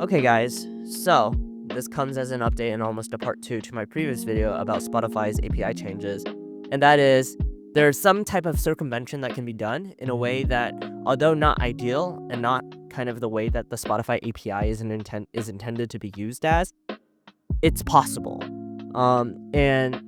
Okay guys, so this comes as an update and almost a part 2 to my previous video about Spotify's API changes, and that is there's some type of circumvention that can be done in a way that, although not ideal and not kind of the way that the Spotify API is intended to be used as, it's possible. And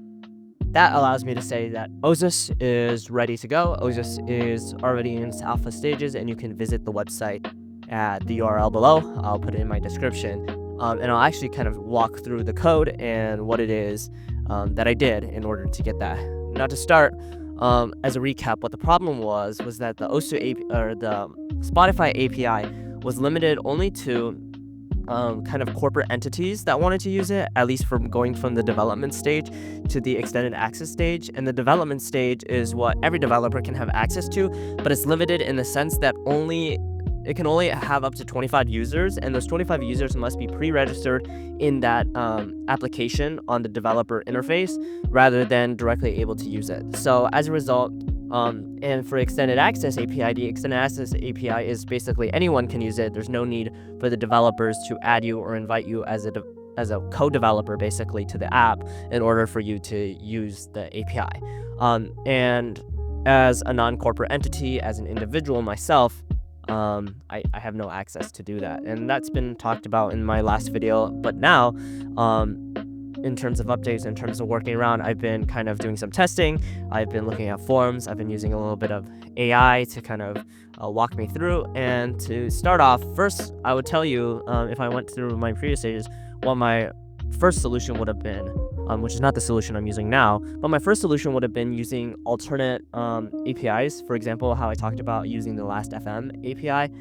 that allows me to say that Ozus is ready to go. Ozus is already in its alpha stages, and you can visit the website at the URL below. I'll put it in my description. And I'll actually kind of walk through the code and what it is that I did in order to get that. Now to start, as a recap, what the problem was that the the Spotify API was limited only to kind of corporate entities that wanted to use it, at least from going from the development stage to the extended access stage. And the development stage is what every developer can have access to, but it's limited in the sense that it can only have up to 25 users, and those 25 users must be pre-registered in that application on the developer interface rather than directly able to use it. So as a result, and for extended access API, the extended access API is basically anyone can use it. There's no need for the developers to add you or invite you as a co-developer basically to the app in order for you to use the API. And as a non-corporate entity, as an individual myself, I have no access to do that, and that's been talked about in my last video. But now, in terms of updates, in terms of working around, I've been kind of doing some testing. I've been looking at forums. I've been using a little bit of AI to kind of walk me through. And to start off, first, I would tell you, if I went through my previous stages, what my first solution would have been, which is not the solution I'm using now, but my first solution would have been using alternate APIs. For example, how I talked about using the Last.fm API.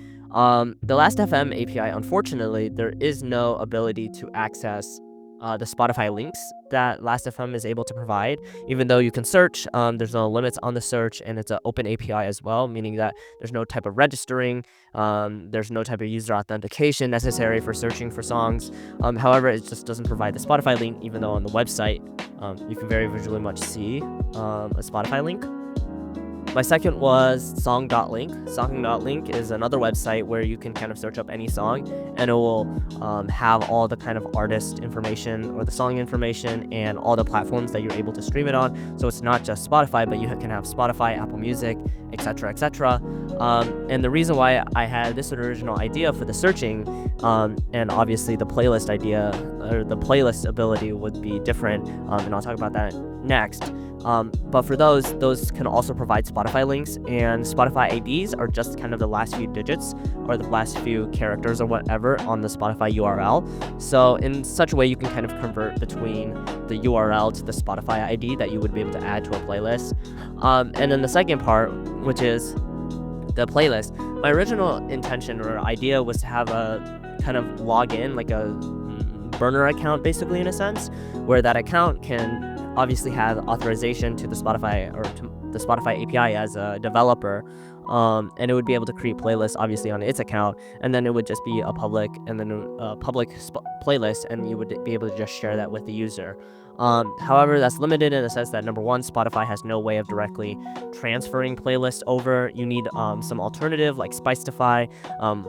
The Last.fm API, unfortunately, there is no ability to access the Spotify links that Last.fm is able to provide. Even though you can search, there's no limits on the search, and it's an open API as well, meaning that there's no type of registering, there's no type of user authentication necessary for searching for songs. However, it just doesn't provide the Spotify link, even though on the website you can very visually much see a Spotify link. My second was song.link. Song.link is another website where you can kind of search up any song, and it will have all the kind of artist information or the song information and all the platforms that you're able to stream it on. So it's not just Spotify, but you can have Spotify, Apple Music, etc., etc. And the reason why I had this original idea for the searching, and obviously the playlist idea or the playlist ability would be different, and I'll talk about that next. But for those can also provide Spotify links, and Spotify IDs are just kind of the last few digits or the last few characters or whatever on the Spotify URL. So in such a way, you can kind of convert between the URL to the Spotify ID that you would be able to add to a playlist. And then the second part, which is the playlist. My original intention or idea was to have a kind of login, like a burner account, basically, in a sense, where that account can obviously have authorization to the Spotify or to the Spotify API as a developer, and it would be able to create playlists obviously on its account, and then it would just be a public playlist, and you would be able to just share that with the user. However, that's limited in the sense that, number one, Spotify has no way of directly transferring playlists over. You need some alternative like Spicify,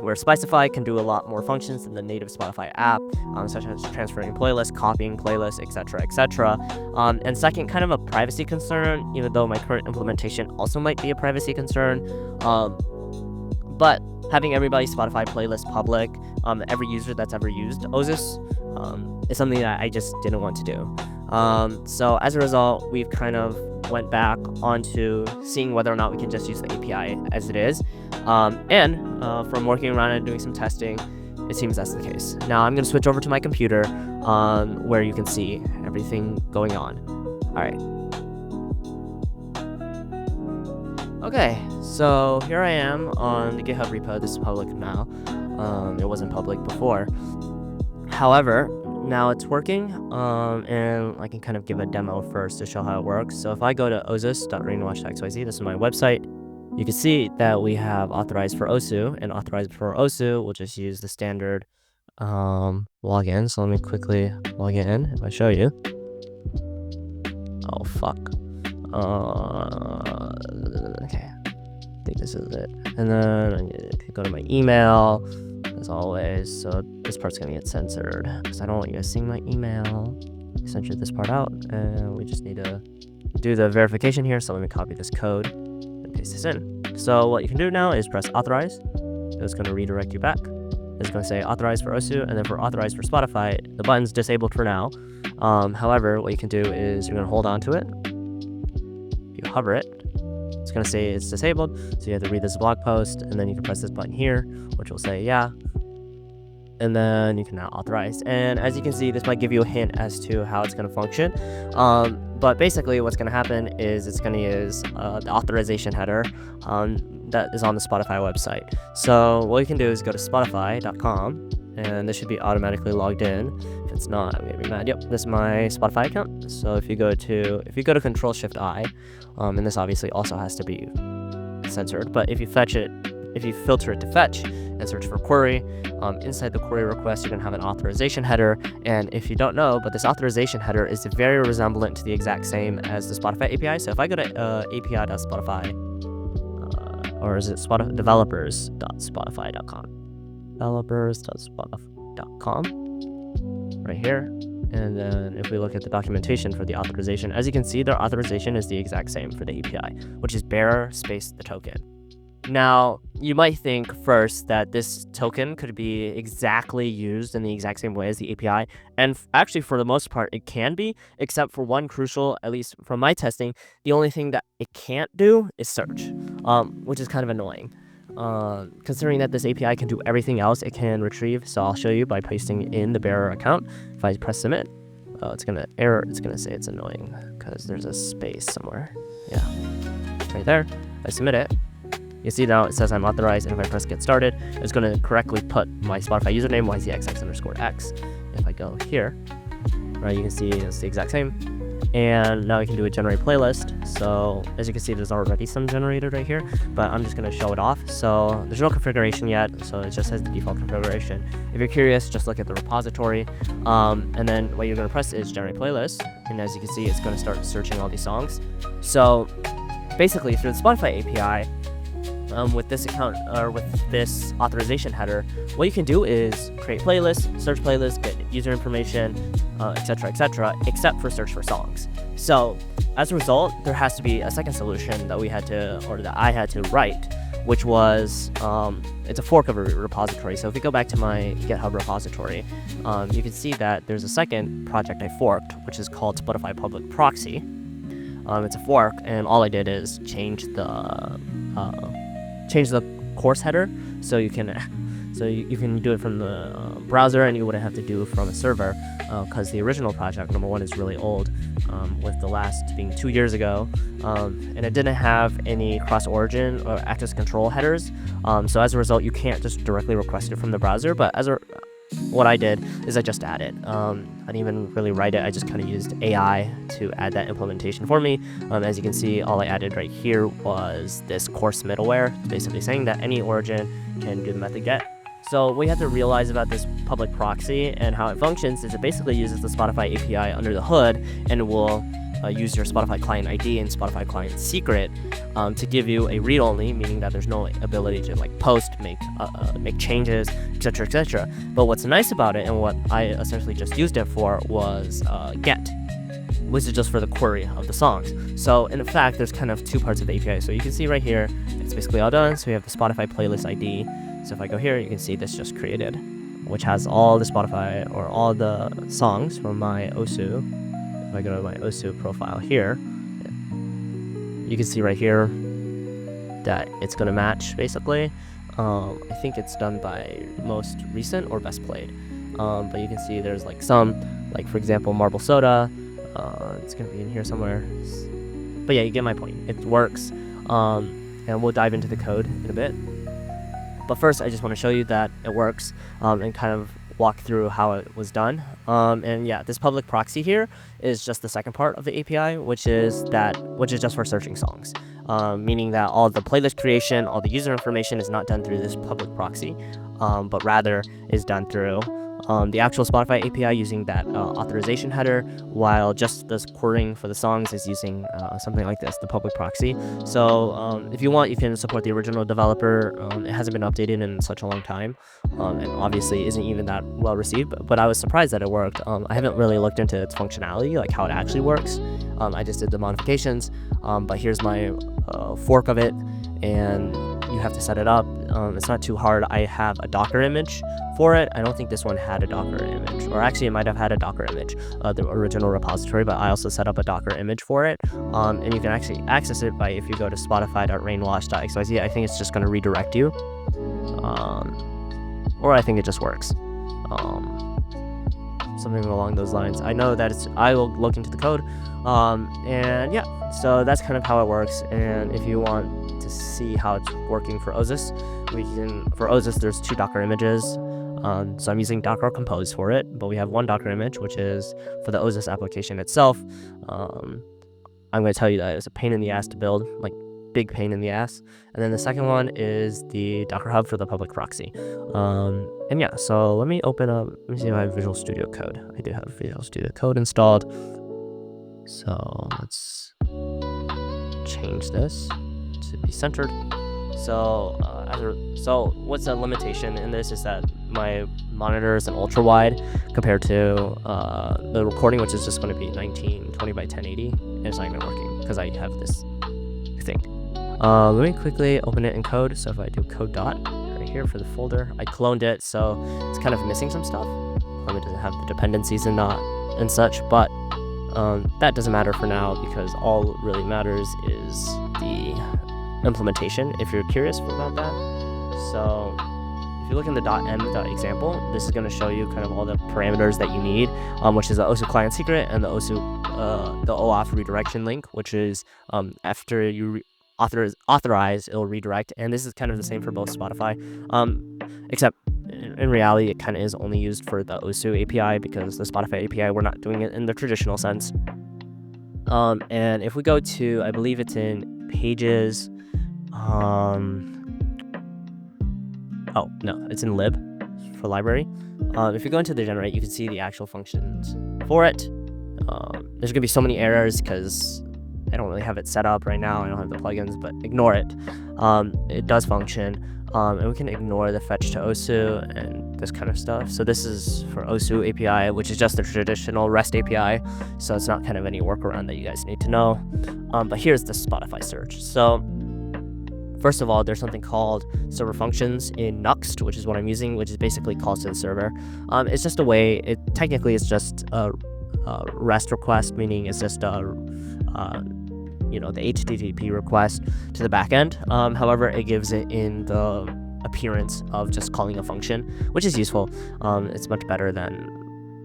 where Spicify can do a lot more functions than the native Spotify app, such as transferring playlists, copying playlists, etc., etc. And second, kind of a privacy concern, even though my current implementation also might be a privacy concern. But having everybody's Spotify playlist public, every user that's ever used Ozus, is something that I just didn't want to do. So as a result, we've kind of went back onto seeing whether or not we can just use the API as it is. And from working around and doing some testing, it seems that's the case. Now I'm going to switch over to my computer, where you can see everything going on. All right. Okay, so here I am on the GitHub repo. This is public now. It wasn't public before. However, now it's working, and I can kind of give a demo first to show how it works. So if I go to ozus.rainwatch.xyz, this is my website, you can see that we have authorized for Osu, and authorized for Osu, we'll just use the standard login. So let me quickly log in if I show you. Oh, fuck. Okay, I think this is it. And then I'm gonna go to my email. as always. So this part's gonna get censored because I don't want you guys seeing my email. I censor this part out, and we just need to do the verification here. So let me copy this code and paste this in. So what you can do now is press authorize. It's going to redirect you back. It's going to say authorize for Ozu, and then for authorize for Spotify, the button's disabled for now. However, what you can do is you're going to hold on to it. If you hover it, it's going to say it's disabled. So you have to read this blog post, and then you can press this button here, which will say yeah. And then you can now authorize. And as you can see, this might give you a hint as to how it's going to function. But basically what's going to happen is it's going to use the authorization header that is on the Spotify website. So what you can do is go to spotify.com, and this should be automatically logged in. If it's not, I'm gonna be mad. Yep, this is my Spotify account. So if you go to Control-Shift-I, and this obviously also has to be censored, but if you filter it to fetch and search for query, inside the query request, you're going to have an authorization header. And if you don't know, but this authorization header is very resemblant to the exact same as the Spotify API. So if I go to api.spotify, or is it developers.spotify.com? Developers.spotify.com, right here. And then if we look at the documentation for the authorization, as you can see, their authorization is the exact same for the API, which is bearer space the token. Now, you might think first that this token could be exactly used in the exact same way as the API, and actually for the most part it can be, except for one crucial, at least from my testing, the only thing that it can't do is search, which is kind of annoying, considering that this API can do everything else it can retrieve. So I'll show you by pasting in the bearer account. If I press submit, it's gonna error, it's gonna say it's annoying because there's a space somewhere. Yeah, right there. If I submit it, you see now it says I'm authorized, and if I press get started, it's going to correctly put my Spotify username, yzxx_x. If I go here, right, you can see it's the exact same. And now we can do a generate playlist. So as you can see, there's already some generated right here, but I'm just going to show it off. So there's no configuration yet, so it just has the default configuration. If you're curious, just look at the repository. And then what you're going to press is generate playlist. And as you can see, it's going to start searching all these songs. So basically through the Spotify API, with this account or with this authorization header, what you can do is create playlists, search playlists, get user information, etc., except for search for songs. So as a result, there has to be a second solution that I had to write, which was it's a fork of a repository. So if we go back to my GitHub repository, you can see that there's a second project I forked, which is called Spotify Public Proxy. It's a fork, and all I did is change the course header, so you can do it from the browser, and you wouldn't have to do it from a server, because the original project, number one, is really old, with the last being 2 years ago, and it didn't have any cross-origin or access control headers, so as a result, you can't just directly request it from the browser. But what I did is I just added. I didn't even really write it. I just kind of used AI to add that implementation for me. As you can see, all I added right here was this course middleware, basically saying that any origin can do the method get. So what you have to realize about this public proxy and how it functions is it basically uses the Spotify API under the hood, and it will use your Spotify client ID and Spotify client secret to give you a read-only, meaning that there's no ability to like post, make changes, etc. But what's nice about it, and what I essentially just used it for, was get, which is just for the query of the songs. So in fact, there's kind of two parts of the API. So you can see right here, it's basically all done. So we have the Spotify playlist ID. So if I go here, you can see this just created, which has all the Spotify or all the songs from my Ozu. If I go to my Ozu profile here, you can see right here that it's going to match basically. I think it's done by most recent or best played. But you can see there's like some, like for example, Marble Soda. It's going to be in here somewhere. But yeah, you get my point. It works. And we'll dive into the code in a bit. But first, I just want to show you that it works, and kind of walk through how it was done. And yeah, this public proxy here is just the second part of the API, which is just for searching songs, meaning that all the playlist creation, all the user information is not done through this public proxy, but rather is done through the actual Spotify API using that authorization header, while just this querying for the songs is using something like this, the public proxy. So if you want, you can support the original developer. It hasn't been updated in such a long time, and obviously isn't even that well received, but I was surprised that it worked. I haven't really looked into its functionality, like how it actually works. I just did the modifications, but here's my fork of it, and you have to set it up. It's not too hard. I have a Docker image for it. I don't think this one had a Docker image, or actually it might have had a Docker image, the original repository, but I also set up a Docker image for it. And you can actually access it by, if you go to spotify.rainwash.xyz, I think it's just going to redirect you, or I think it just works. Something along those lines. I know that I will look into the code, and yeah, so that's kind of how it works. And if you want to see how it's working for Ozus, for Ozus there's 2 Docker images. So I'm using Docker Compose for it, but we have one Docker image, which is for the Ozus application itself. I'm going to tell you that it's a pain in the ass to build, like big pain in the ass. And then the second one is the Docker Hub for the public proxy. And yeah, so let me open up, let me see if I have Visual Studio Code. I do have Visual Studio Code installed. So let's change this to be centered. So what's the limitation in this is that my monitor is an ultra wide compared to the recording, which is just going to be 1920 by 1080, and it's not even working because I have this thing. Let me quickly open it in code. So if I do code dot right here for the folder, I cloned it, so it's kind of missing some stuff. It doesn't have the dependencies and such, but that doesn't matter for now, because all that really matters is the implementation, if you're curious about that. So if you look in the .m.example, this is going to show you kind of all the parameters that you need, which is the Osu client secret and the Osu the OAuth redirection link, which is after you authorize, it'll redirect. And this is kind of the same for both Spotify, except in reality it kind of is only used for the Osu API, because the Spotify API, we're not doing it in the traditional sense. And if we go to, I believe it's in pages, oh no, it's in lib for library. If you go into the generate, you can see the actual functions for it. There's gonna be so many errors because I don't really have it set up right now. I don't have the plugins, but ignore it. It does function, and we can ignore the fetch to Osu and this kind of stuff. So this is for Osu API, which is just the traditional REST API, so it's not kind of any workaround that you guys need to know. But here's the Spotify search. So first of all, there's something called server functions in Nuxt, which is what I'm using, which is basically calls to the server. It's just a way, technically it's just a REST request, meaning it's just a the HTTP request to the backend. However, it gives it in the appearance of just calling a function, which is useful. It's much better than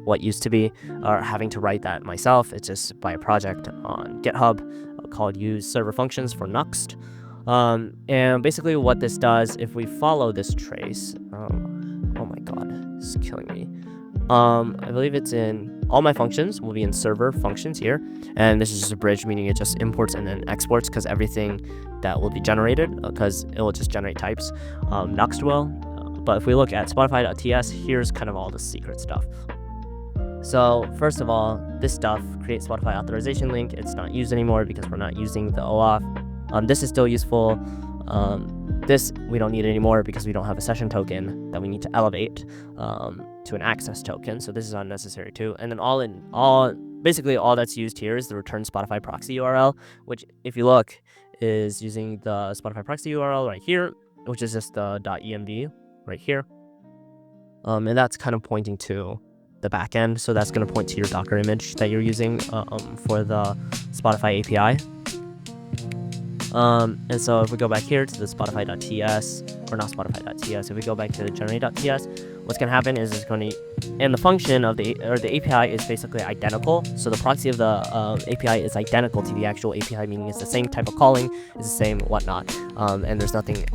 what used to be, or having to write that myself. It's just by a project on GitHub called use server functions for Nuxt. And basically what this does, if we follow this trace, oh my god, this is killing me. I believe it's in all my functions will be in server functions here, and this is just a bridge, meaning it just imports and then exports, because everything that will be generated, because it will just generate types, Nuxt will. But if we look at spotify.ts, here's kind of all the secret stuff. So first of all, this stuff, create Spotify authorization link, it's not used anymore because we're not using the OAuth. This is still useful. This we don't need anymore because we don't have a session token that we need to elevate to an access token, so this is unnecessary too. And then basically all that's used here is the return Spotify proxy URL, which if you look is using the Spotify proxy URL right here, which is just the .env right here, and that's kind of pointing to the backend, so that's going to point to your Docker image that you're using for the Spotify API. And so if we go back here to the spotify.ts, or not spotify.ts, if we go back to the generate.ts, what's going to happen is it's going to, and the function of the API is basically identical. So the proxy of the API is identical to the actual API, meaning it's the same type of calling, it's the same whatnot. And there's nothing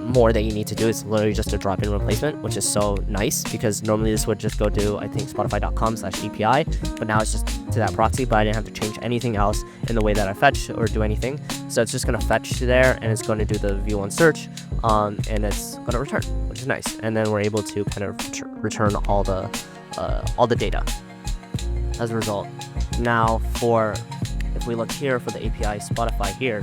more that you need to do. It's literally just a drop-in replacement, which is so nice, because normally this would just go to, I think, spotify.com/API, but now it's just to that proxy, but I didn't have to change anything else in the way that I fetch or do anything. So it's just going to fetch to there, and it's going to do the view on search, and it's going to return, which is nice. And then we're able to kind of return all the data as a result. Now if we look here for the API Spotify here,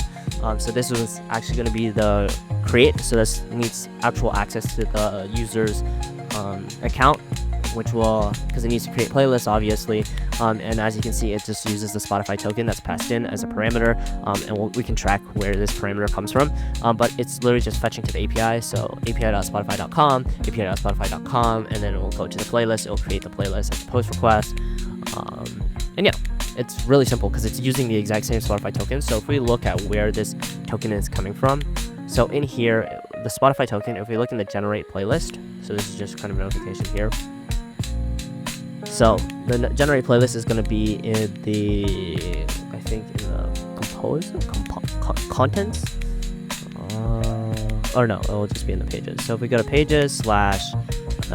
so this was actually going to be the create, so this needs actual access to the user's account, which will, because it needs to create playlists, obviously, and as you can see, it just uses the Spotify token that's passed in as a parameter, and we can track where this parameter comes from, but it's literally just fetching to the API, so api.spotify.com, api.spotify.com, and then it will go to the playlist. It will create the playlist as a post request, and yeah, it's really simple because it's using the exact same Spotify token. So if we look at where this token is coming from, so in here, the Spotify token, if we look in the generate playlist, so this is just kind of a notification here. So the generate playlist is going to be in the, I think, in the contents, or no, it will just be in the pages. So if we go to pages /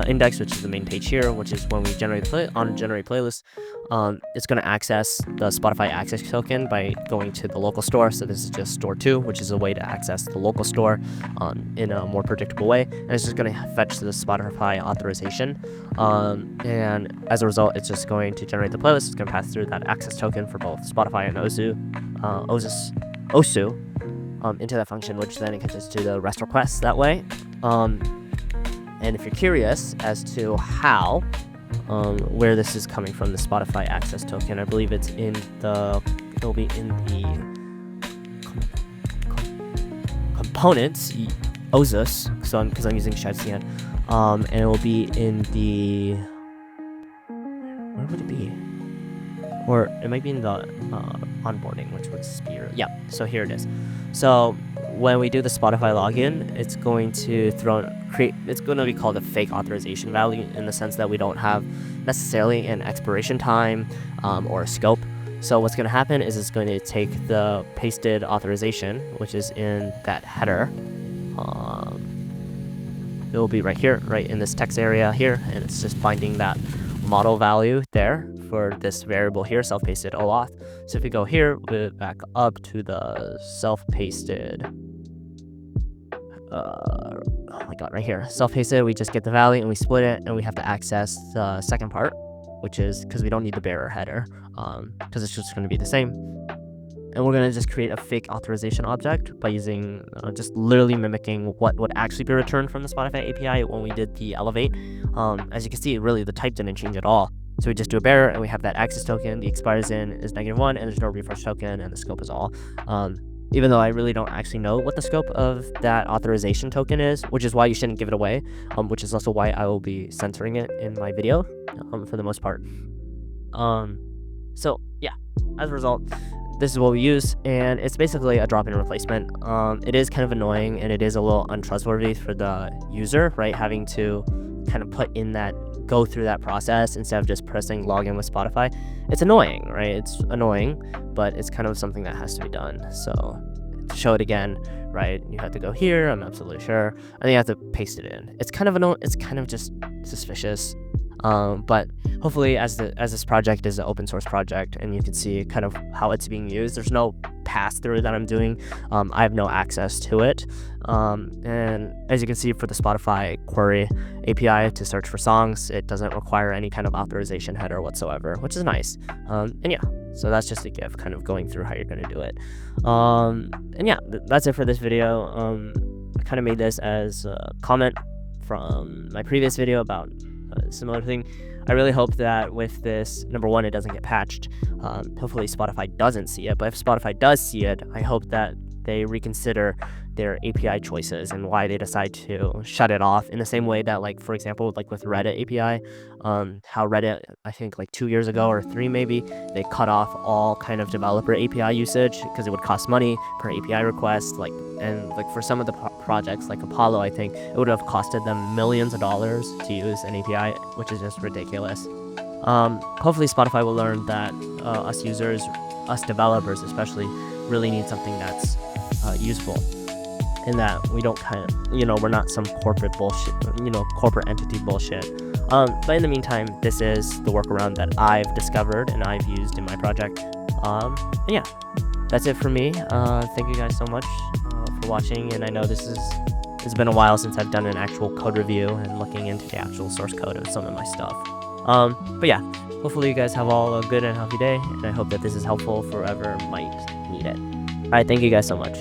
index, which is the main page here, which is when we generate generate playlist, it's going to access the Spotify access token by going to the local store. So this is just store 2, which is a way to access the local store in a more predictable way, and it's just going to fetch the Spotify authorization, and as a result, it's just going to generate the playlist. It's going to pass through that access token for both Spotify and Ozus into that function, which then it catches to the REST request that way. And if you're curious as to how, where this is coming from, the Spotify access token, I believe it'll be in the components, Ozus, because I'm using ShadCN, and it will be in the, where would it be? Or it might be in the onboarding, which would be, yeah, so here it is. So when we do the Spotify login, it's going to it's going to be called a fake authorization value, in the sense that we don't have necessarily an expiration time or a scope. So what's going to happen is it's going to take the pasted authorization, which is in that header. It will be right here, right in this text area here, and it's just finding that model value there for this variable here, self-pasted OAuth. So if we go here, we back up to the self-pasted, oh my god, right here, self-pasted, we just get the value and we split it, and we have to access the second part, which is, because we don't need the bearer header, because it's just going to be the same. And we're going to just create a fake authorization object by using, just literally mimicking what would actually be returned from the Spotify API when we did the elevate. As you can see, really the type didn't change at all. So we just do a bearer, and we have that access token, the expires in is -1, and there's no refresh token, and the scope is all. Even though I really don't actually know what the scope of that authorization token is, which is why you shouldn't give it away, which is also why I will be censoring it in my video, for the most part. So yeah, as a result, this is what we use, and it's basically a drop-in replacement. It is kind of annoying, and it is a little untrustworthy for the user, right? Having to kind of go through that process instead of just pressing login with Spotify. It's annoying, right? It's annoying, but it's kind of something that has to be done. So to show it again, right, you have to go here, I'm absolutely sure, and then you have to paste it in. It's kind of just suspicious. But hopefully, as this project is an open source project, and you can see kind of how it's being used, there's no pass through that I'm doing. I have no access to it. And as you can see, for the Spotify query API to search for songs, it doesn't require any kind of authorization header whatsoever, which is nice. And yeah, so that's just a GIF kind of going through how you're going to do it. And yeah, that's it for this video. I kind of made this as a comment from my previous video about a similar thing. I really hope that with this, number one, it doesn't get patched. Hopefully Spotify doesn't see it, but if Spotify does see it, I hope that they reconsider their API choices and why they decide to shut it off, in the same way that, like, for example, like with Reddit API, how Reddit, I think like 2 years ago or 3 maybe, they cut off all kind of developer API usage because it would cost money per API request, and for some of the projects like Apollo, I think it would have costed them millions of dollars to use an API, which is just ridiculous. Hopefully Spotify will learn that us users, us developers especially, really need something that's useful. and that we don't we're not some corporate bullshit, corporate entity bullshit. But in the meantime, this is the workaround that I've discovered and I've used in my project. And yeah, that's it for me. Thank you guys so much for watching, and I know it's been a while since I've done an actual code review and looking into the actual source code of some of my stuff. But yeah, hopefully you guys have all a good and healthy day, and I hope that this is helpful for whoever might need it. Alright, thank you guys so much.